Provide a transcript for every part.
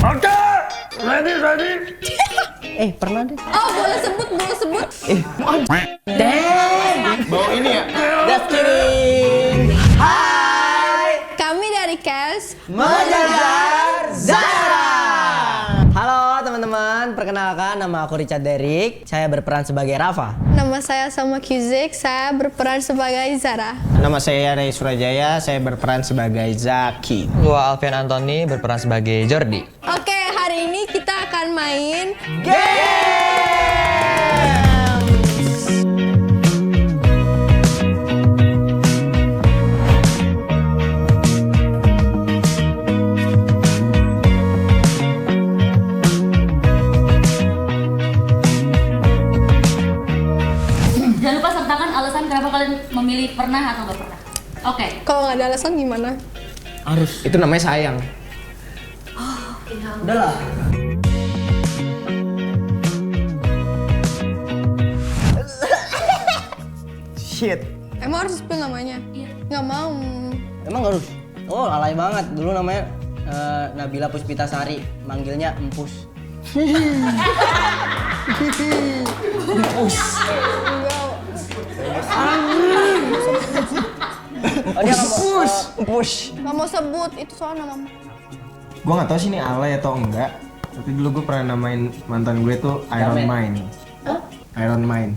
Oke, ready. Pernah deh. Oh, boleh sebut. Bawa ini ya. Just kidding. Kami dari Kes Mengejar Zara. Halo teman-teman, perkenalkan nama aku Richard Derrick. Saya berperan sebagai Rafa. Nama saya Salma Cusick, saya berperan sebagai Zara. Nama saya Ray Surajaya, saya berperan sebagai Zaki. Gua Alfian Antoni berperan sebagai Jordi. Oke, hari ini kita akan main Jangan lupa sertakan alasan kenapa kalian memilih pernah atau nggak pernah. Oke. Kalau nggak ada alasan gimana? Harus. Itu namanya sayang. Udahlah. Shit. Emang harus spill namanya? Iya. Nggak mau. Emang harus? Oh, alay banget. Dulu namanya Nabila Puspitasari, manggilnya Empus. Oh, dia Nggak mau sebut, itu soal nama. Gue nggak tahu sih ini alay atau enggak. Tapi dulu gue pernah namain mantan gue tuh Iron Man. Iron Man.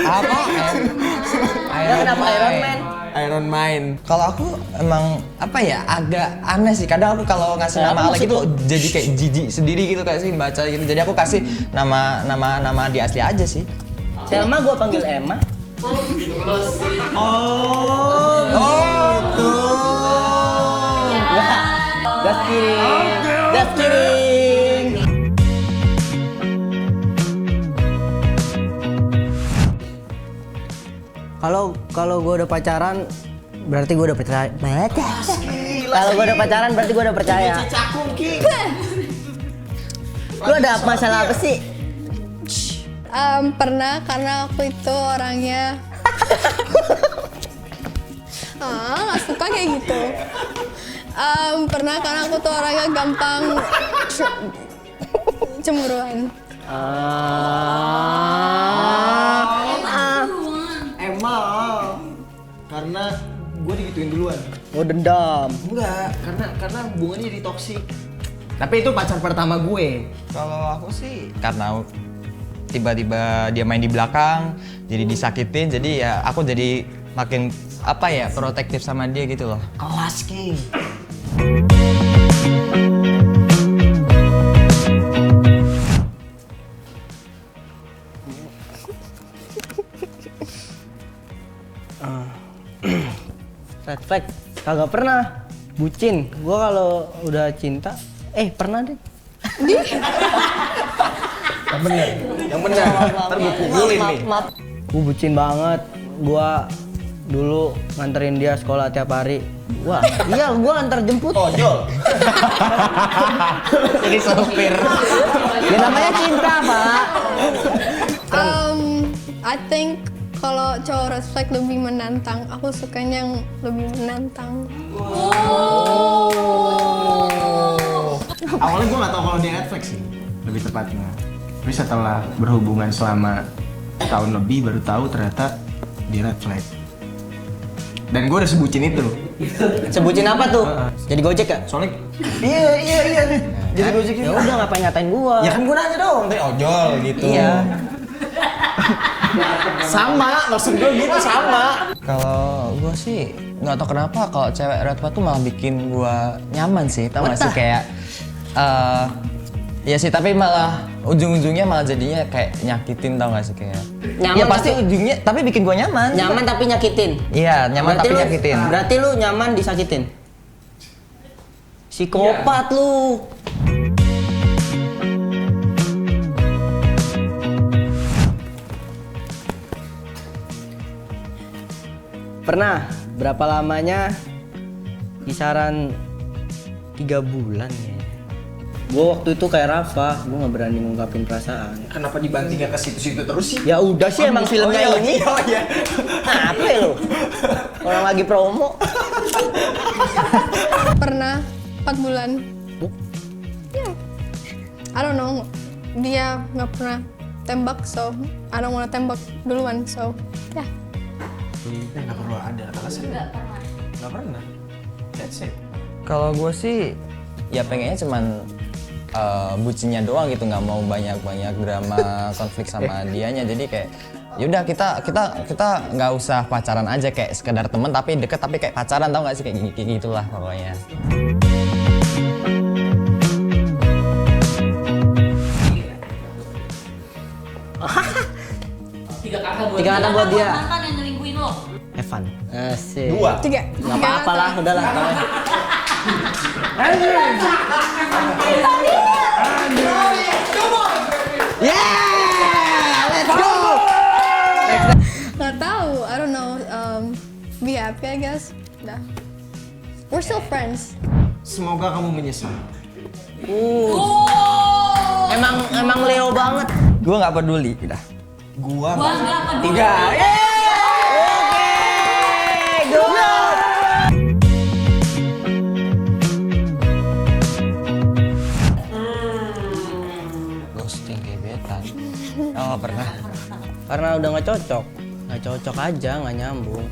Apa? kenapa Iron Man? Iron Man. Kalau aku emang apa ya, agak aneh sih. Kadang aku kalau ngasih nama alay gitu jadi kayak jijik sendiri gitu kayak sih baca gitu. Jadi aku kasih nama dia asli aja sih. Selma gua panggil Emma. Just kidding. Kalau gue udah pacaran, berarti gue udah percaya. Kalau gue udah pacaran, berarti gue udah percaya. Lu ada masalah apa sih? Pernah, karena aku itu orangnya nggak suka kayak gitu. Pernah karena aku tuh orangnya gampang cemburuan. Emang. Karena gue digituin duluan. Oh, dendam. Enggak, karena hubungannya jadi toksik. Tapi itu pacar pertama gue. Kalau aku sih karena tiba-tiba dia main di belakang, jadi disakitin, jadi ya aku jadi makin apa ya, protektif sama dia gitu loh. Kelas King. Red flag, kagak pernah. Bucin, gua kalau udah cinta, pernah deh. Yang bener. Ntar gue pukulin nih. Maaf. Gua bucin banget. Gua dulu nganterin dia sekolah tiap hari. Wah, iya gua antar jemput. Ojol. Jadi sopir. Ya namanya cinta, Pak. I think kalau cowok red flag lebih menantang, aku sukanya yang lebih menantang. Awalnya gue nggak tahu kalau dia red flag sih, lebih tepatnya. Tapi setelah berhubungan selama tahun lebih baru tahu ternyata dia red flag. Dan gue udah sebutin itu. Sebutin apa tuh? Jadi Gojek ya? Soalnya iya. Jadi gue Ya udah ngapain ngatain gua? Ya kan gue nanya dong, tadi ojol gitu. Iya. Sama, maksud gue gitu sama. Kalau gue sih nggak tahu kenapa kalau cewek red flag tuh malah bikin gue nyaman sih, tau gak sih kayak ya sih, tapi malah ujung-ujungnya malah jadinya kayak nyakitin, tau gak sih kayak. Nyaman Ya pasti tapi- ujungnya tapi bikin gue nyaman. Nyaman tapi nyakitin. Iya, nyaman tapi nyakitin. Berarti lu nyaman disakitin. Psikopat lu. Pernah, berapa lamanya? Kisaran 3 bulan ya. Gue waktu itu kayak Rafa, gue nggak berani ngungkapin perasaan. Kenapa dibantingnya ke situ-situ terus sih? Ya udah sih emang filmnya ini. Oh iya. Apa ya lu? Orang lagi promo. Pernah 4 bulan. Yeah. I don't know. Dia nggak pernah tembak, so I don't wanna tembak duluan, so yeah. Nggak perlu ada alasan. Nggak pernah. That's it. Kalau gue sih ya pengennya cuman bucinnya doang gitu, nggak mau banyak drama konflik sama dianya. Jadi kayak yaudah kita nggak usah pacaran aja, kayak sekedar temen tapi deket tapi kayak pacaran, tau nggak sih, kayak gitulah pokoknya. Tiga kata buat dia. Mantan yang nyelingkuhin lo. Evan. Asik. 2. 3. Nggak apa-apa lah, udahlah. Let's go. Nggak tahu, I don't know. Be happy, I guess. Dah. We're still friends. Semoga kamu menyesal. Emang Leo banget. Gue nggak peduli, udah. Gua Gua nggak peduli. 3. Ghosting gebetan. Oh pernah. Karena udah nggak cocok aja, nggak nyambung.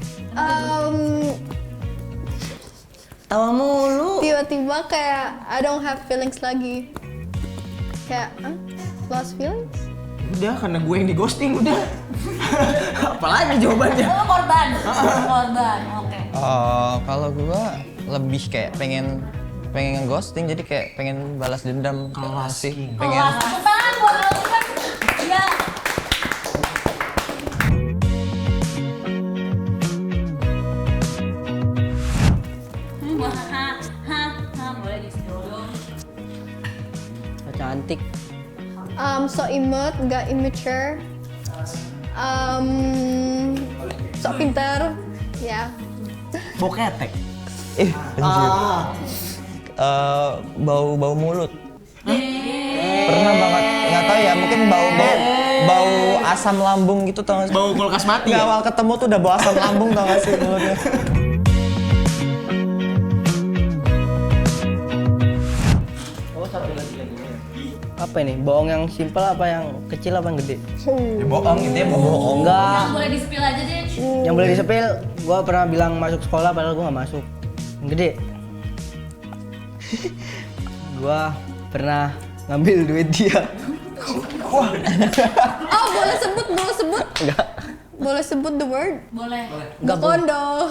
Tawa mulu. Tiba-tiba kayak I don't have feelings lagi. Kayak, lost feelings? udah karena gue yang di ghosting udah. Apalagi jawabannya? Oh, korban. Korban. Oke. Kalau gua lebih kayak pengen ghosting, jadi kayak pengen balas dendam sih. Pengen Kelas. Tepuk tangan buat Alsan. Iya. Boleh di-spill dong. Cantik. So imut, gak immature. Sok pinter. Ya. Boketek. anjir. Bau mulut. Pernah banget. Nggak tahu ya, mungkin bau asam lambung gitu, tau gak sih? Bau kulkas mati. Nggak, awal ketemu tuh udah bau asam lambung, tau gak sih mulutnya? Apa ini? Bohong yang simpel apa yang kecil apa yang gede? Ya bohong, intinya bohong. Enggak. Yang boleh di-spill aja deh. Yang boleh disepil, gua pernah bilang masuk sekolah padahal gua nggak masuk. Yang gede. Gua pernah ngambil duit dia. Oh, boleh sebut? Enggak. Boleh sebut the word? Boleh. Bokondo.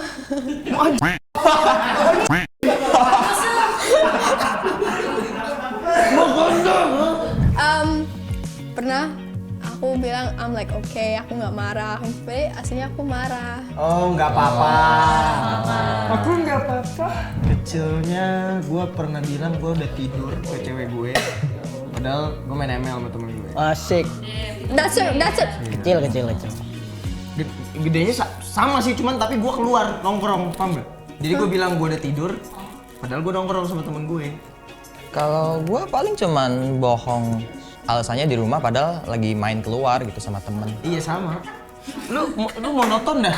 Pernah aku bilang I'm like okay, aku nggak marah. Tapi aslinya aku marah. Oh, nggak apa-apa. Aku nggak apa-apa. Kecilnya gue pernah bilang gue udah tidur ke cewek gue. Padahal gue main ML sama temen gue. Asik. That's it. Kecil. Gedenya sama sih, cuman tapi gue keluar nongkrong, paham gak? Jadi gue bilang gue udah tidur, padahal gue nongkrong sama temen gue. Kalau gua paling cuman bohong alasannya di rumah padahal lagi main keluar gitu sama temen. Iya sama. Lu monoton dah.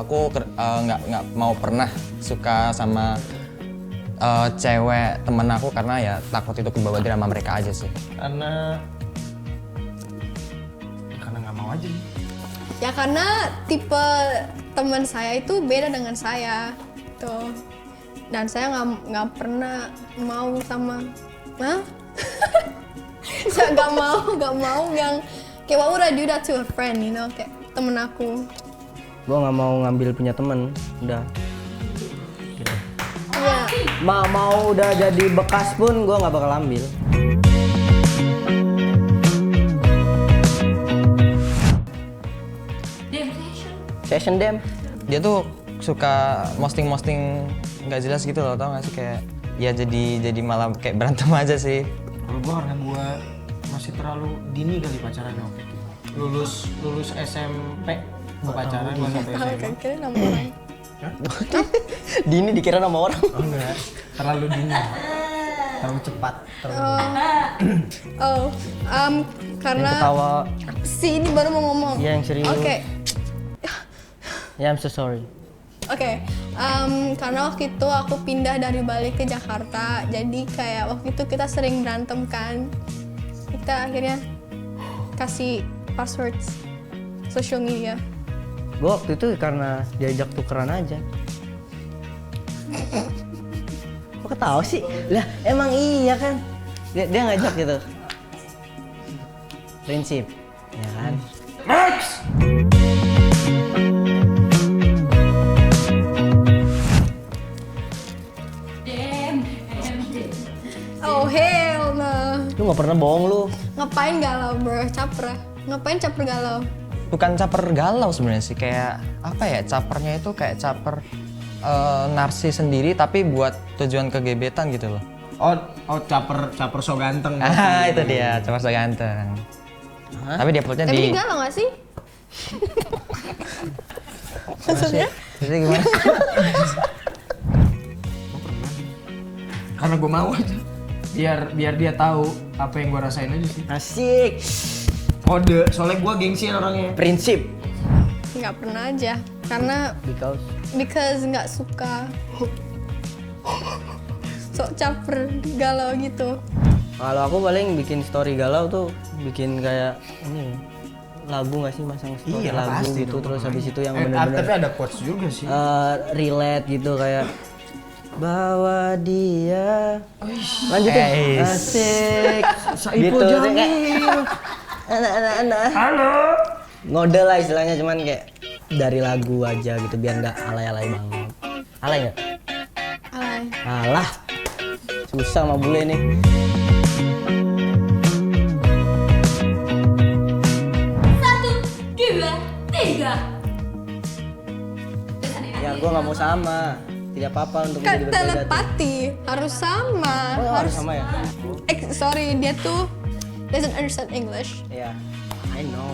Aku nggak mau pernah suka sama cewek temen aku karena ya takut itu kebawa drama mereka aja sih. Karena nggak mau aja. Ya karena tipe teman saya itu beda dengan saya, tuh. Dan saya nggak pernah mau sama, saya nggak mau yang kayak why would I do that to a friend, you know, kayak temen aku. Gua nggak mau ngambil punya temen. Udah. Iya. Mau udah jadi bekas pun gua nggak bakal ambil. Session dem. Dia tuh suka posting nggak jelas gitu loh, tau gak sih, kayak ya jadi malah kayak berantem aja sih. Kalau gue karena gue masih terlalu dini kali pacaran waktu itu. Lulus SMP gue pacaran, gue sampai Tahu SMA. kan kira nama orang. Dini dikira nama orang. Oh enggak, terlalu dini. Terlalu cepat. Karena Ketawa. si ini baru mau ngomong. Iya, yang serius. Oke. Ya, I'm so sorry. Oke, karena waktu itu aku pindah dari Bali ke Jakarta, jadi kayak waktu itu kita sering berantem kan. Kita akhirnya kasih password social media. Gue waktu itu karena diajak tukeran aja. Kok ketawa sih? Lah emang iya kan? Dia ngajak gitu. Prinsip, ya kan? Max! Oh hell no. Lu nggak pernah bohong lu. Ngapain galau bro? Caper. Ngapain caper galau? Bukan caper galau sebenarnya sih, kayak apa ya, capernya itu kayak caper narsis sendiri tapi buat tujuan kegebetan gitu loh. Oh caper so ganteng. Ah, itu dia, caper so ganteng. Tapi dia uploadnya Tapi di... dia galau gak sih? Maksudnya? Maksudnya gimana? Karena gue mau aja. Biar dia tahu apa yang gue rasain aja sih. Asik. Kode, soalnya gue gengsian orangnya. Prinsip. Nggak pernah aja. Karena because nggak suka sok caper galau gitu. Kalau aku paling bikin story galau tuh bikin kayak ini lagu nggak sih, masang story lagu pasti gitu dong, terus habis itu yang tapi bener-bener ada quotes juga sih. relate gitu kayak bawa dia lanjutin asik gitu kayak anak-anak ngode lah istilahnya, cuman kayak dari lagu aja gitu biar nggak alay-alay banget. Alay nggak? Alay. Alah susah sama bule nih. Satu, dua, tiga. Ya gua nggak mau sama, tidak apa-apa untuk Kan menjadi berbeda tuh. telepati harus sama. Oh, harus sama ya? Sorry, dia tuh doesn't understand English. Ya, I know.